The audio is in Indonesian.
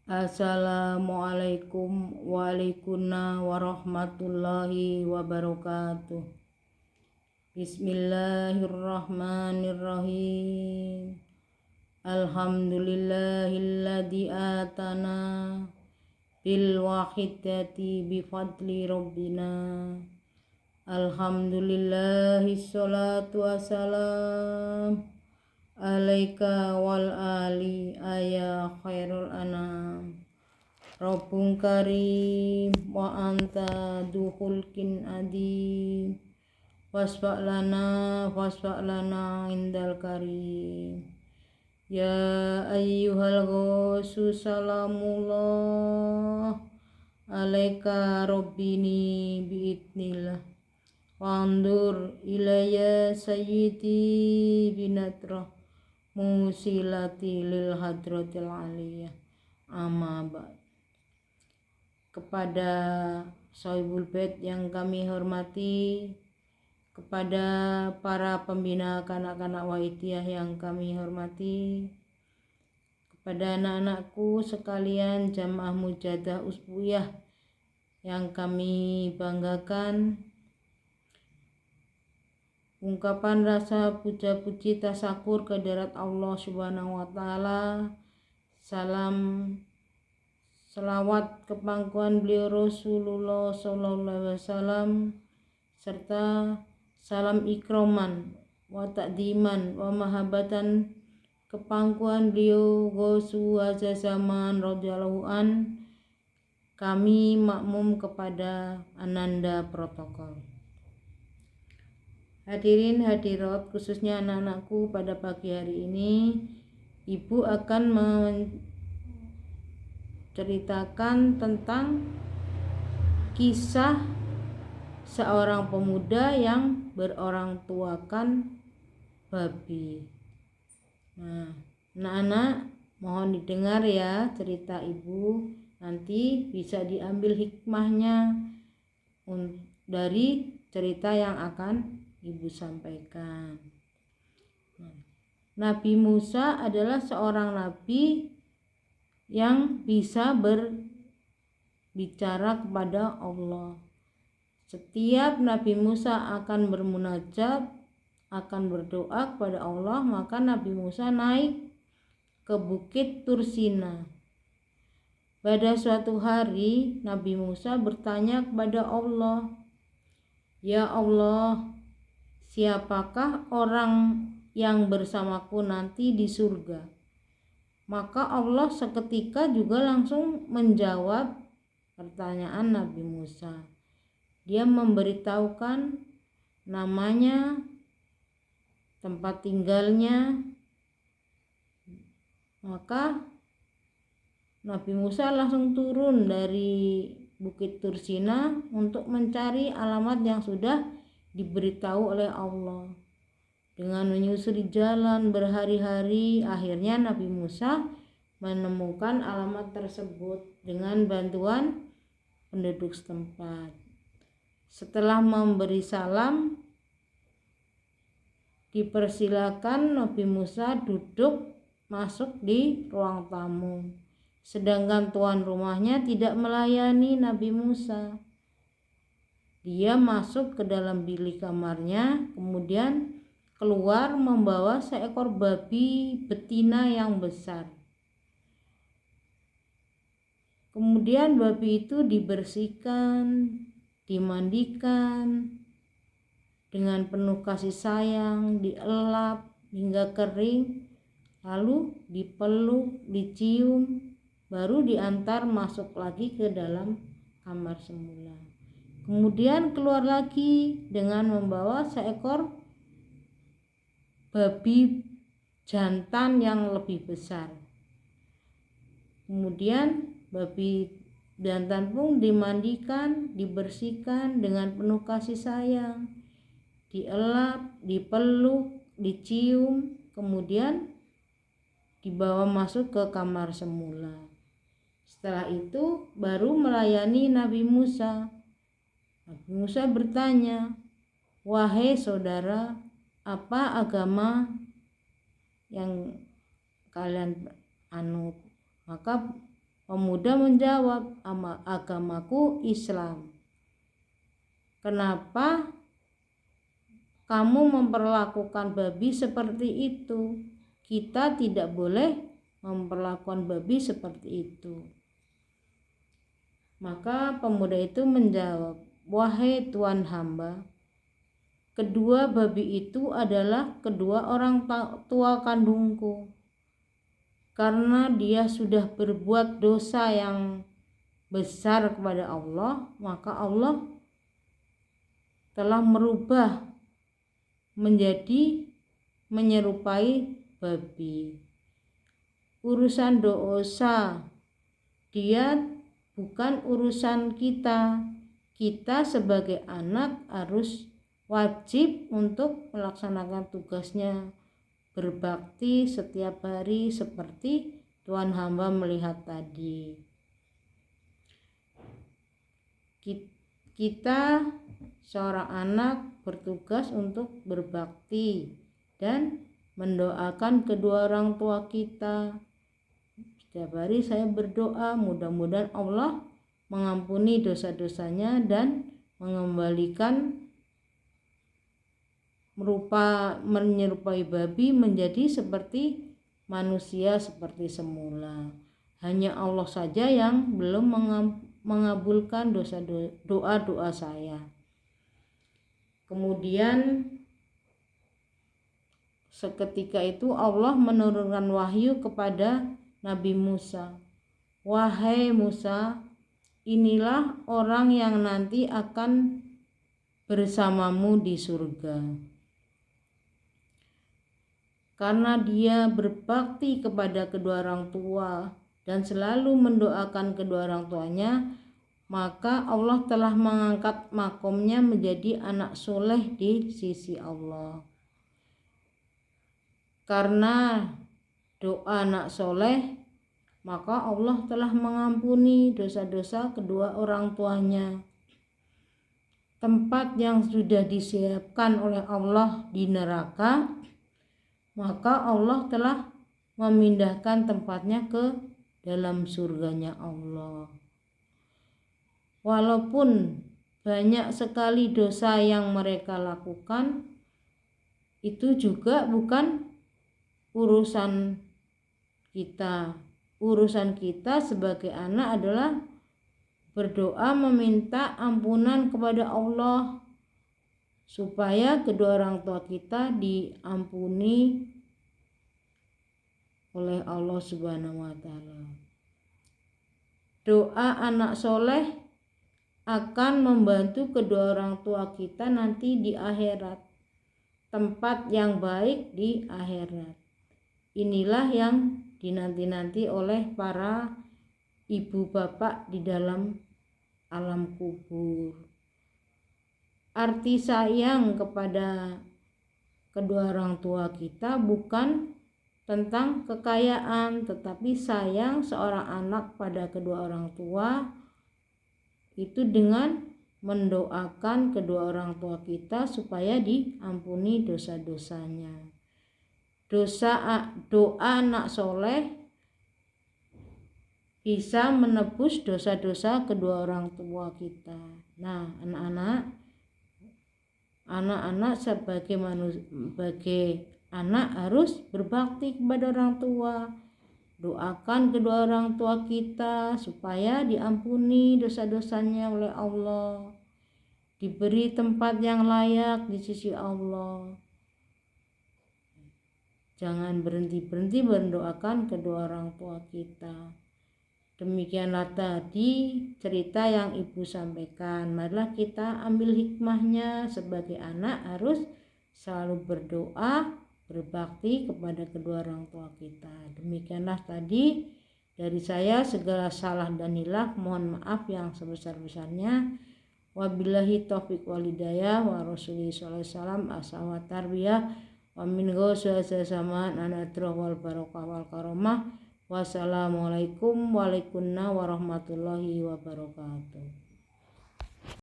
Assalamualaikum warahmatullahi wabarakatuh. Bismillahirrahmanirrahim. Alhamdulillahilladzi atana bil wahidati bi fadli rabbina. Alhamdulillahi sholatu wassalam alaika wal ali ya khairul anam. Rabbun karim wa anta duhulkin adim. Wasfa'lana indal karim. Ya ayyuhal ghosu salamullah alaika rabbini biidnillah. Wandur ilayya sayyidi binatrah musilati lil hadratil aliyah. Amma ba'd. Kepada Shahibul Bait yang kami hormati, kepada para pembina kanak-kanak Wahidiyah yang kami hormati, kepada anak-anakku sekalian Jamaah Mujadah Usbuyah yang kami banggakan, ungkapan rasa puja-puji tasakur kehadirat Allah Subhanahu wa taala. Salam selawat kepangkuan beliau Rasulullah sallallahu alaihi wasallam serta salam ikroman wa takdiman wa mahabbatan kepangkuan beliau Ghosu Hadza Zaman radhiyallahu an. Kami makmum kepada Ananda Protokol. Hadirin hadirat, khususnya anak-anakku, pada pagi hari ini Ibu akan menceritakan tentang kisah seorang pemuda yang berorang tuakan babi. Nah, anak-anak mohon didengar ya cerita Ibu, nanti bisa diambil hikmahnya dari cerita yang akan Ibu sampaikan. Nabi Musa adalah seorang nabi yang bisa berbicara kepada Allah. Setiap Nabi Musa akan bermunajat, akan berdoa kepada Allah, maka Nabi Musa naik ke bukit Tursina. Pada suatu hari Nabi Musa bertanya kepada Allah, "Ya Allah, siapakah orang yang bersamaku nanti di surga?" Maka Allah seketika juga langsung menjawab pertanyaan Nabi Musa. Dia memberitahukan namanya, tempat tinggalnya. Maka Nabi Musa langsung turun dari Bukit Tursina untuk mencari alamat yang sudah diberitahu oleh Allah. Dengan menyusuri jalan berhari-hari, akhirnya Nabi Musa menemukan alamat tersebut dengan bantuan penduduk setempat. Setelah memberi salam, dipersilakan Nabi Musa duduk masuk di ruang tamu. Sedangkan tuan rumahnya tidak melayani Nabi Musa. Dia masuk ke dalam bilik kamarnya, kemudian keluar membawa seekor babi betina yang besar. Kemudian babi itu dibersihkan, dimandikan dengan penuh kasih sayang, dielap hingga kering, lalu dipeluk, dicium, baru diantar masuk lagi ke dalam kamar semula. Kemudian keluar lagi dengan membawa seekor babi jantan yang lebih besar. Kemudian babi jantan pun dimandikan, dibersihkan dengan penuh kasih sayang, dielap, dipeluk, dicium, kemudian dibawa masuk ke kamar semula. Setelah itu baru melayani Nabi Musa. Nabi Musa bertanya, "Wahai saudara, apa agama yang kalian anut?" Maka Pemuda menjawab, agamaku Islam. Kenapa kamu memperlakukan babi seperti itu? Kita tidak boleh memperlakukan babi seperti itu. Maka pemuda itu menjawab, wahai Tuan hamba, kedua babi itu adalah kedua orang tua kandungku. Karena dia sudah berbuat dosa yang besar kepada Allah, maka Allah telah merubah menjadi menyerupai babi. Urusan dosa dia bukan urusan kita. Kita sebagai anak harus wajib untuk melaksanakan tugasnya, berbakti setiap hari seperti Tuan hamba melihat tadi. Kita seorang anak bertugas untuk berbakti dan mendoakan kedua orang tua kita. Setiap hari saya berdoa mudah-mudahan Allah mengampuni dosa-dosanya dan mengembalikan menyerupai babi menjadi seperti manusia seperti semula. Hanya Allah saja yang belum mengabulkan doa-doa saya. Kemudian seketika itu Allah menurunkan wahyu kepada Nabi Musa. Wahai Musa, inilah orang yang nanti akan bersamamu di surga. Karena dia berbakti kepada kedua orang tua dan selalu mendoakan kedua orang tuanya, maka Allah telah mengangkat makomnya menjadi anak soleh di sisi Allah. Karena doa anak soleh, maka Allah telah mengampuni dosa-dosa kedua orang tuanya. Tempat yang sudah disiapkan oleh Allah di neraka, maka Allah telah memindahkan tempatnya ke dalam surganya Allah. Walaupun banyak sekali dosa yang mereka lakukan, itu juga bukan urusan kita. Urusan kita sebagai anak adalah berdoa meminta ampunan kepada Allah supaya kedua orang tua kita diampuni oleh Allah Subhanahu wa taala. Doa anak soleh akan membantu kedua orang tua kita nanti di akhirat, tempat yang baik di akhirat. Inilah yang dinanti-nanti oleh para ibu bapak di dalam alam kubur. Arti sayang kepada kedua orang tua kita bukan tentang kekayaan, tetapi sayang seorang anak pada kedua orang tua itu dengan mendoakan kedua orang tua kita supaya diampuni dosa-dosanya. Doa anak soleh bisa menebus dosa-dosa kedua orang tua kita. Nah, anak-anak sebagai anak harus berbakti kepada orang tua. Doakan kedua orang tua kita supaya diampuni dosa-dosanya oleh Allah, diberi tempat yang layak di sisi Allah. Jangan berhenti-berhenti mendoakan kedua orang tua kita. Demikianlah tadi cerita yang Ibu sampaikan. Marilah kita ambil hikmahnya, sebagai anak harus selalu berdoa, berbakti kepada kedua orang tua kita. Demikianlah tadi dari saya, segala salah dan hilaf mohon maaf yang sebesar-besarnya. Wabillahi taufiq wal hidayah wa rasulih sallallahu alaihi wasallam aswa tarbiyah wa min ghosasa zaman anatroh wal barokah wal karomah. Wassalamualaikum warahmatullahi wabarakatuh.